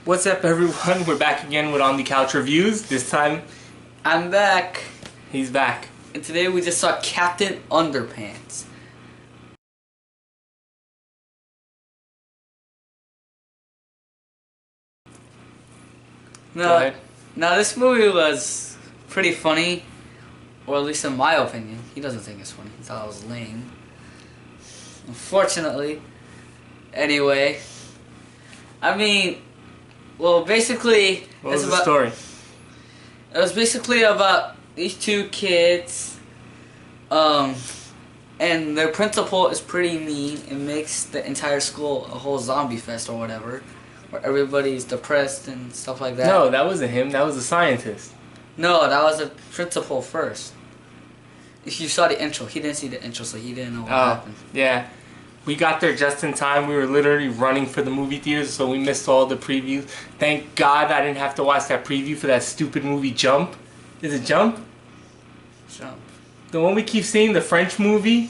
What's up, everyone? We're back again with On the Couch Reviews. This time, I'm back. he's back. And today we just saw Captain Underpants. Go ahead. Now this movie was pretty funny, or at least in my opinion. He doesn't think it's funny. He thought it was lame. Unfortunately. Anyway. I mean, well, basically... What was the story? It was basically about these two kids, and their principal is pretty mean and makes the entire school a whole zombie fest or whatever, where everybody's depressed and stuff like that. No, that wasn't him. That was the scientist. No, that was the principal first. If you saw the intro, he didn't see the intro, so he didn't know what happened. Yeah. We got there just in time. We were literally running for the movie theaters, so we missed all the previews. Thank God I didn't have to watch that preview for that stupid movie Jump. Is it Jump? Jump. The one we keep seeing, the French movie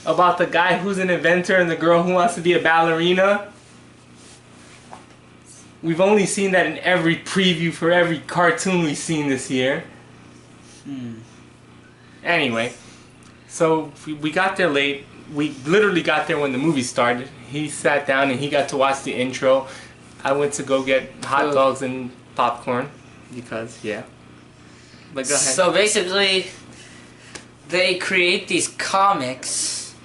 about the guy who's an inventor and the girl who wants to be a ballerina. We've only seen that in every preview for every cartoon we've seen this year. Anyway, so we got there late. We literally got there when the movie started. He sat down and he got to watch the intro. I went to go get hot dogs and popcorn because, yeah. But go ahead. So basically, they create these comics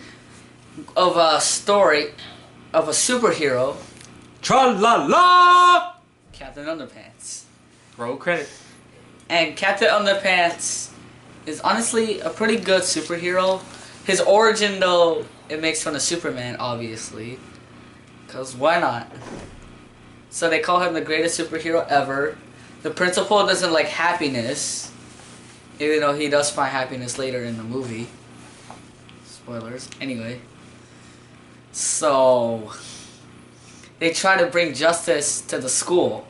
of a story of a superhero, Tra-la-la! Captain Underpants. Roll credit. And Captain Underpants is honestly a pretty good superhero. His origin, though, it makes fun of Superman, obviously. Because why not? So they call him the greatest superhero ever. The principal doesn't like happiness, even though he does find happiness later in the movie. Spoilers. Anyway. So they try to bring justice to the school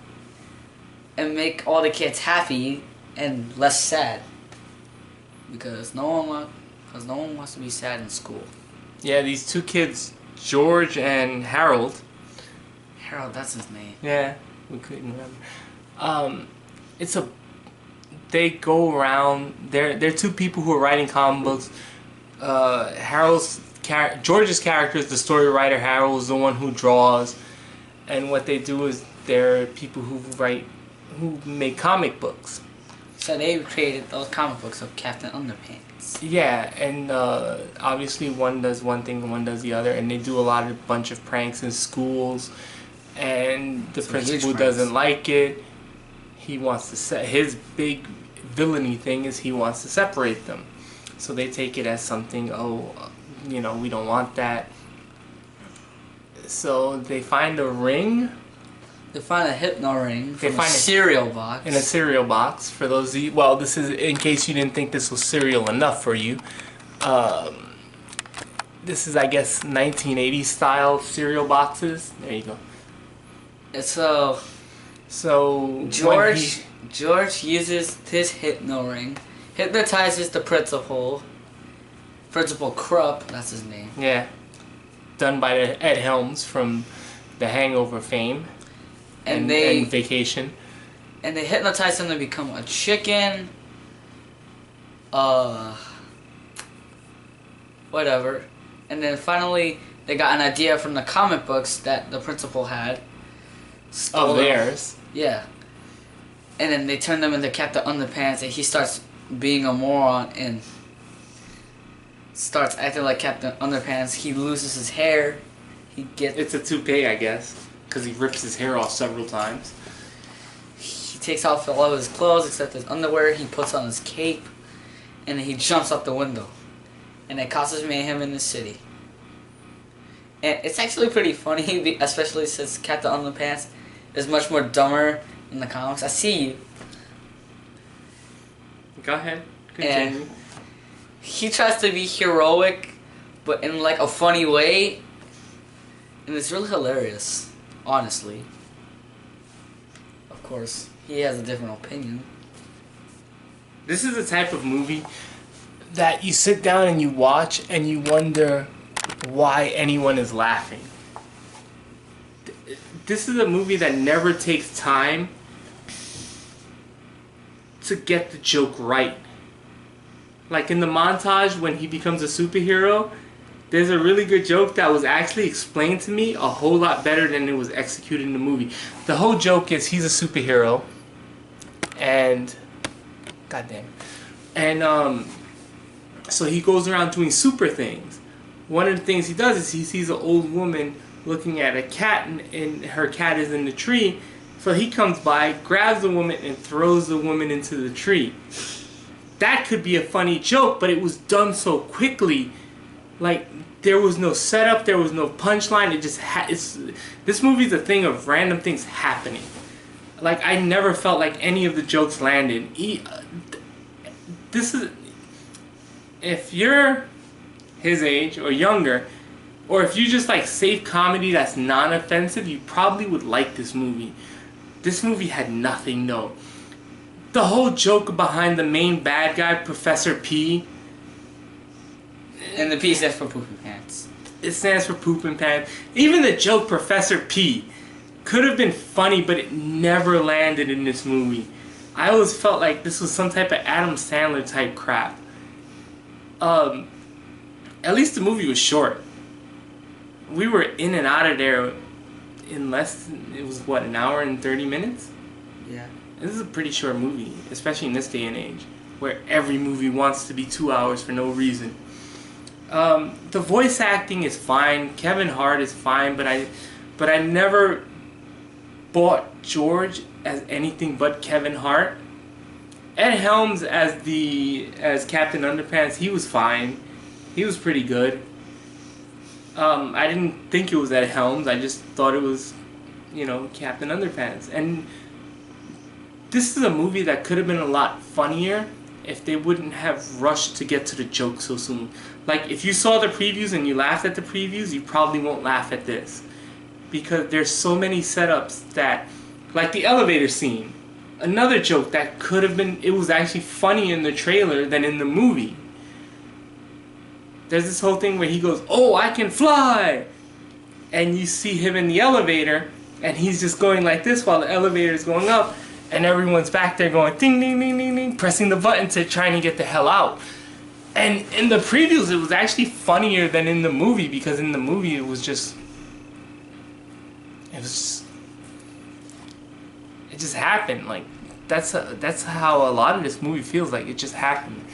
and make all the kids happy and less sad. Because no one wants to be sad in school. Yeah, these two kids, George and Harold. Harold, that's his name. Yeah, we couldn't remember. They go around. They're two people who are writing comic books. George's character is the story writer. Harold is the one who draws, and what they do is they're people who make comic books. So they created those comic books of Captain Underpants. Yeah, and obviously one does one thing and one does the other, and they do a bunch of pranks in schools, and the principal doesn't like it. He wants to his big villainy thing is he wants to separate them, so they take it as something. We don't want that. So they find a ring. They find a hypno ring from a cereal box. In a cereal box. For those of you, well, this is in case you didn't think this was cereal enough for you. This is, I guess, 1980s style cereal boxes. There you go. So George uses his hypno ring, hypnotizes the principal. Principal Krupp, that's his name. Yeah. Done by Ed Helms from The Hangover fame. And Vacation. And they hypnotize him to become a chicken. Whatever. And then finally, they got an idea from the comic books that the principal had. Of theirs. Yeah. And then they turn them into Captain Underpants, and he starts being a moron and starts acting like Captain Underpants. He loses his hair. It's a toupee, I guess. Because he rips his hair off several times. He takes off all of his clothes except his underwear. He puts on his cape. And then he jumps out the window. And it causes mayhem in the city. And it's actually pretty funny, especially since Captain Underpants is much more dumber in the comics. I see you. Go ahead. Continue. And he tries to be heroic, but in like a funny way. And it's really hilarious. Honestly. Of course, he has a different opinion. This is the type of movie that you sit down and you watch and you wonder why anyone is laughing. this is a movie that never takes time to get the joke right. Like in the montage when he becomes a superhero, there's a really good joke that was actually explained to me a whole lot better than it was executed in the movie. The whole joke is he's a superhero, and goddamn, and so he goes around doing super things. One of the things he does is he sees an old woman looking at a cat, and her cat is in the tree. So he comes by, grabs the woman, and throws the woman into the tree. That could be a funny joke, but it was done so quickly. Like, there was no setup, there was no punchline. It just this movie's a thing of random things happening. Like, I never felt like any of the jokes landed. This is, if you're his age or younger, or if you just like safe comedy that's non-offensive, you probably would like this movie. This movie had nothing, no. The whole joke behind the main bad guy, Professor P. And the P stands for Pooping Pants. It stands for Pooping Pants. Even the joke Professor P could have been funny, but it never landed in this movie. I always felt like this was some type of Adam Sandler type crap. At least the movie was short. We were in and out of there in less than, it was what, an hour and 30 minutes? Yeah. This is a pretty short movie, especially in this day and age, where every movie wants to be 2 hours for no reason. The voice acting is fine. Kevin Hart is fine, but I never bought George as anything but Kevin Hart. Ed Helms as Captain Underpants, he was fine. He was pretty good. I didn't think it was Ed Helms. I just thought it was, Captain Underpants. And this is a movie that could have been a lot funnier if they wouldn't have rushed to get to the joke so soon. Like, if you saw the previews and you laughed at the previews, you probably won't laugh at this. Because there's so many setups that, like the elevator scene, another joke that could have been, it was actually funny in the trailer than in the movie. There's this whole thing where he goes, "Oh, I can fly!" And you see him in the elevator, and he's just going like this while the elevator is going up, and everyone's back there going ding, ding, ding, ding, ding, pressing the button to trying to get the hell out. And in the previews, it was actually funnier than in the movie, because in the movie it just happened. Like, that's how a lot of this movie feels like. It just happened.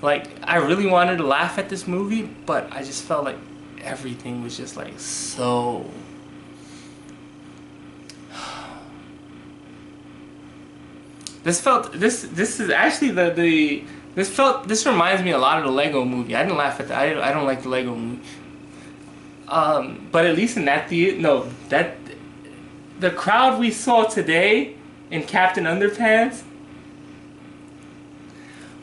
Like, I really wanted to laugh at this movie, but I just felt like everything was just like so. This is actually this reminds me a lot of the Lego movie. I didn't laugh at that. I don't like the Lego movie. But at least in the crowd we saw today in Captain Underpants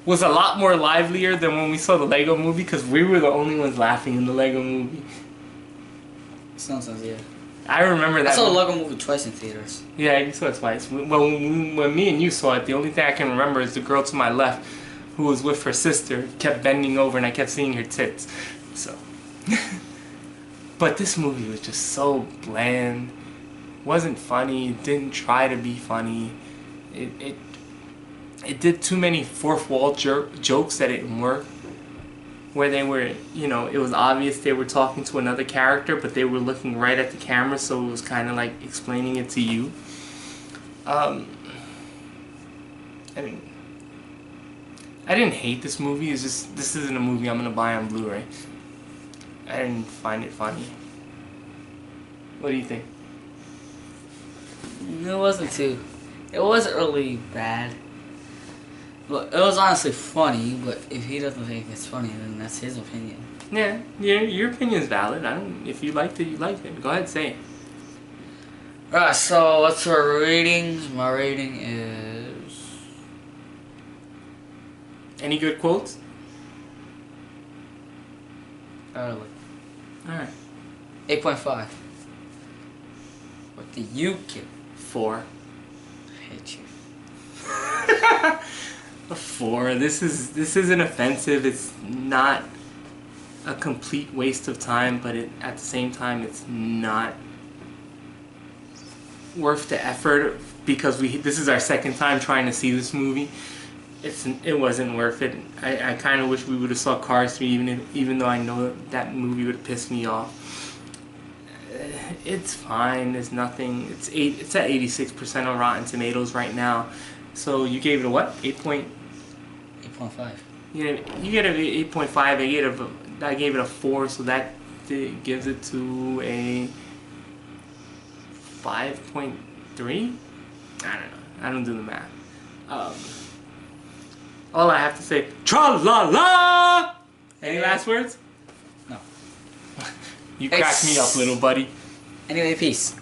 was a lot more livelier than when we saw the Lego movie, because we were the only ones laughing in the Lego movie. Sounds yeah. I remember that. I saw the Lego movie twice in theaters. Yeah, you saw it twice. Well, when me and you saw it, the only thing I can remember is the girl to my left, who was with her sister, kept bending over, and I kept seeing her tits. So, but this movie was just so bland. Wasn't funny. Didn't try to be funny. It did too many fourth wall jokes that didn't work. Where they were, it was obvious they were talking to another character, but they were looking right at the camera, so it was kind of like explaining it to you. I didn't hate this movie. It's just, this isn't a movie I'm gonna buy on Blu-ray. I didn't find it funny. What do you think? It wasn't really bad. But it was honestly funny, but if he doesn't think it's funny, then that's his opinion. Yeah, your opinion's valid. If you liked it, you liked it. Go ahead, say it. Alright, so what's our ratings? My rating is... Any good quotes? Alright. 8.5. What do you give? 4. I hate you. A 4. This isn't offensive. It's not a complete waste of time, but at the same time, it's not worth the effort because this is our second time trying to see this movie. It wasn't worth it. I kind of wish we would have saw Cars 3 even though I know that movie would have pissed me off. It's fine. There's nothing. It's at 86% on Rotten Tomatoes right now. So you gave it a what? 8.5. You get an 8.5. I gave it a 4, so that gives it to a 5.3. I don't know. I don't do the math. All I have to say, tra-la-la! Any last words? No. You cracked me up, little buddy. Anyway, peace.